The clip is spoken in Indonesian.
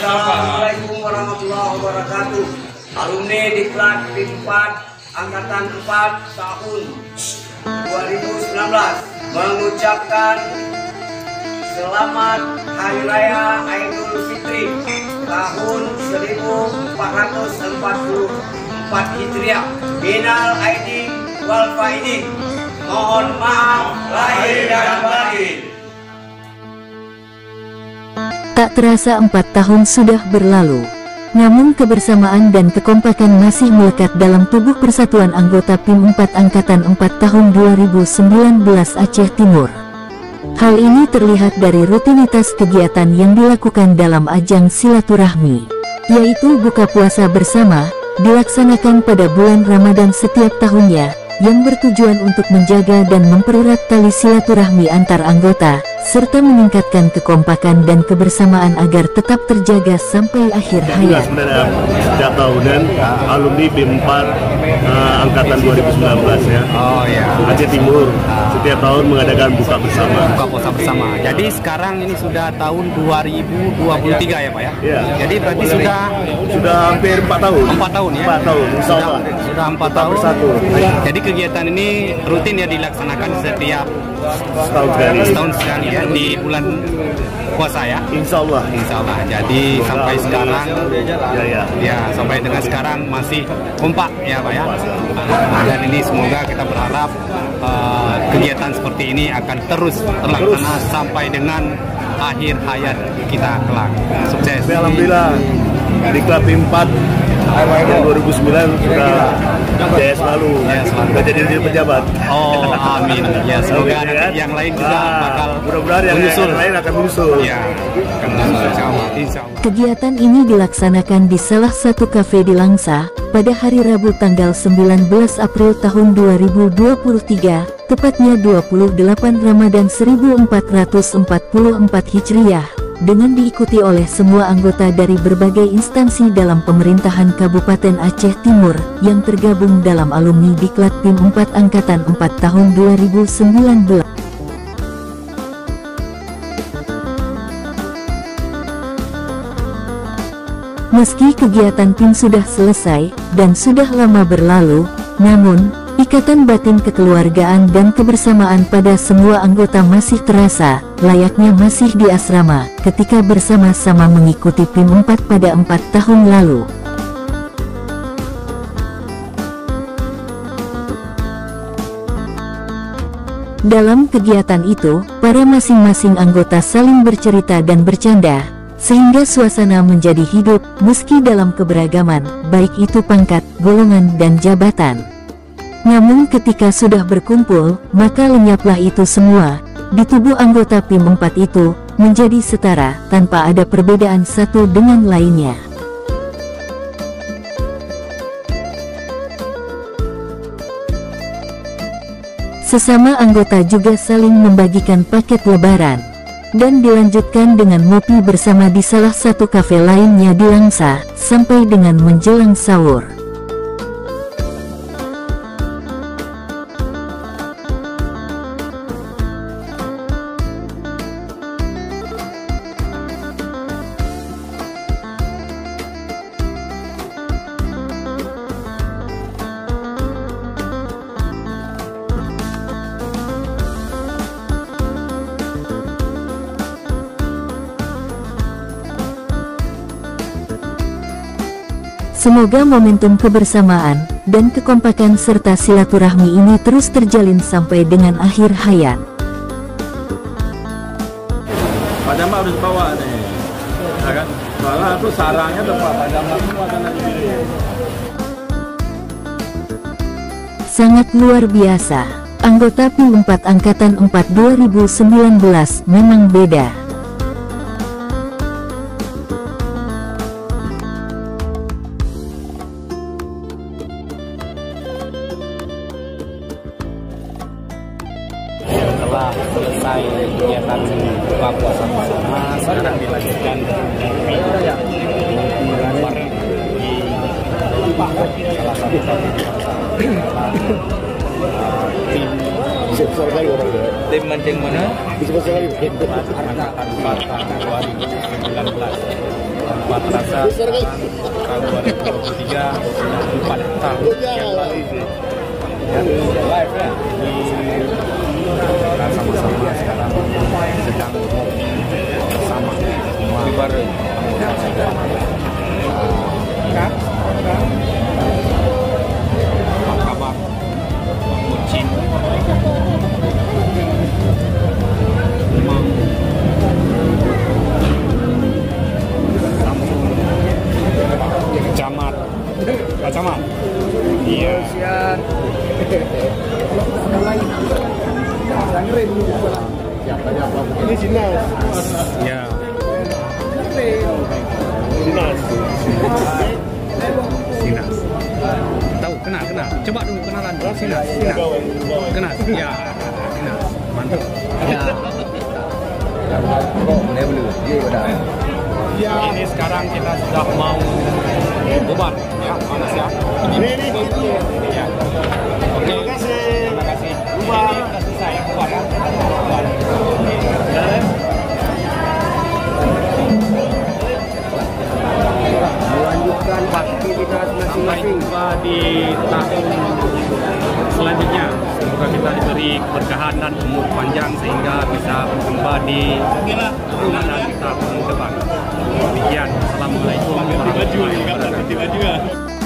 Assalamualaikum warahmatullahi wabarakatuh. Alumni Diklat PIM 4 Angkatan 4 tahun 2019 mengucapkan selamat Hari Raya Idul Fitri tahun 1444 Hijriah. Minal aidin wal faidin. Mohon maaf lahir dan batin. Tak terasa 4 tahun sudah berlalu. Namun kebersamaan dan kekompakan masih melekat dalam tubuh persatuan anggota PIM 4 Angkatan 4 tahun 2019 Aceh Timur. Hal ini terlihat dari rutinitas kegiatan yang dilakukan dalam ajang silaturahmi, yaitu buka puasa bersama, dilaksanakan pada bulan Ramadan setiap tahunnya, yang bertujuan untuk menjaga dan mempererat tali silaturahmi antar anggota, serta meningkatkan kekompakan dan kebersamaan agar tetap terjaga sampai akhir hayat. Setiap tahunan alumni PIM 4 Angkatan 2019 ya. Oh ya. Aceh Timur setiap tahun mengadakan buka bersama. Buka puasa bersama. Jadi sekarang ini sudah tahun 2023 ya Pak ya? Iya. Jadi berarti sudah hampir 4 tahun. 4 tahun ya? 4 tahun. Sudah 4 tahun. Bersatu. Jadi kegiatan ini rutin ya dilaksanakan setiap setahun sekali ya di bulan puasa ya. Insya Allah. Jadi sampai sekarang ya sampai dengan sekarang masih kompak ya Pak ya. Dan ini semoga kita berharap kegiatan seperti ini akan terus terlaksana sampai dengan akhir hayat kita kelak. Sukses. Alhamdulillah di klub PIM 4 yang 2009 sudah jaya selalu. Sudah jadi pejabat. Oh amin. Ya semoga nanti yang lain juga bakal mudah-mudahan yang lain akan menyusul. Ya, akan menyusul insya Allah. Kegiatan ini dilaksanakan di salah satu kafe di Langsa pada hari Rabu tanggal 19 April tahun 2023, tepatnya 28 Ramadan 1444 Hijriah, dengan diikuti oleh semua anggota dari berbagai instansi dalam pemerintahan Kabupaten Aceh Timur yang tergabung dalam alumni Diklat PIM 4 Angkatan 4 tahun 2019. Meski kegiatan PIM sudah selesai dan sudah lama berlalu, namun ikatan batin kekeluargaan dan kebersamaan pada semua anggota masih terasa, layaknya masih di asrama, ketika bersama-sama mengikuti PIM 4 pada 4 tahun lalu. Dalam kegiatan itu, para masing-masing anggota saling bercerita dan bercanda, sehingga suasana menjadi hidup, meski dalam keberagaman, baik itu pangkat, golongan, dan jabatan. Namun ketika sudah berkumpul, maka lenyaplah itu semua. Di tubuh anggota PIM 4 itu, menjadi setara, tanpa ada perbedaan satu dengan lainnya. Sesama anggota juga saling membagikan paket lebaran, dan dilanjutkan dengan ngopi bersama di salah satu kafe lainnya di Langsa, sampai dengan menjelang sahur. Semoga momentum kebersamaan dan kekompakan serta silaturahmi ini terus terjalin sampai dengan akhir hayat. Padahal harus bawa nih, ya kan? Soalnya itu sarangnya tempat padahal semua tanah diri. Sangat luar biasa, anggota PIM 4 Angkatan 4 2019 memang beda. Setelah selesai kegiatan buka puasa bersama, sekarang dilanjutkan bareng di salah satu tim mancing mana? Angkatan 4 tahun 2019. Pak Trasa sekarang tahun 2023 4 tahun yang lalu ya, live ya di kita sama-sama sekarang sedang bersama semua baru Pak Kabak, Pak Mucin, Imam, Camat, Pak Camat, iya, Ini Sinas. ya, Sinas. Sinas. Tahu, kenal. Coba dulu kenalan. Sinas. Kenal, ya, Sinas. Mantap. Ya. Ini sekarang kita sudah mau bubar, ya, panas ya. Ini. Ya. Oke. Terima kasih. Bubar. Ini sudah selesai ya, bubar ya. Bubar. Melanjutkan aktivitas Sampai masing-masing. jumpa di tahun selanjutnya. Semoga kita diberi keberkahan dan umur panjang sehingga bisa berjumpa di Ramadan tahun depan. Demikian. Assalamualaikum warahmatullahi wabarakatuh.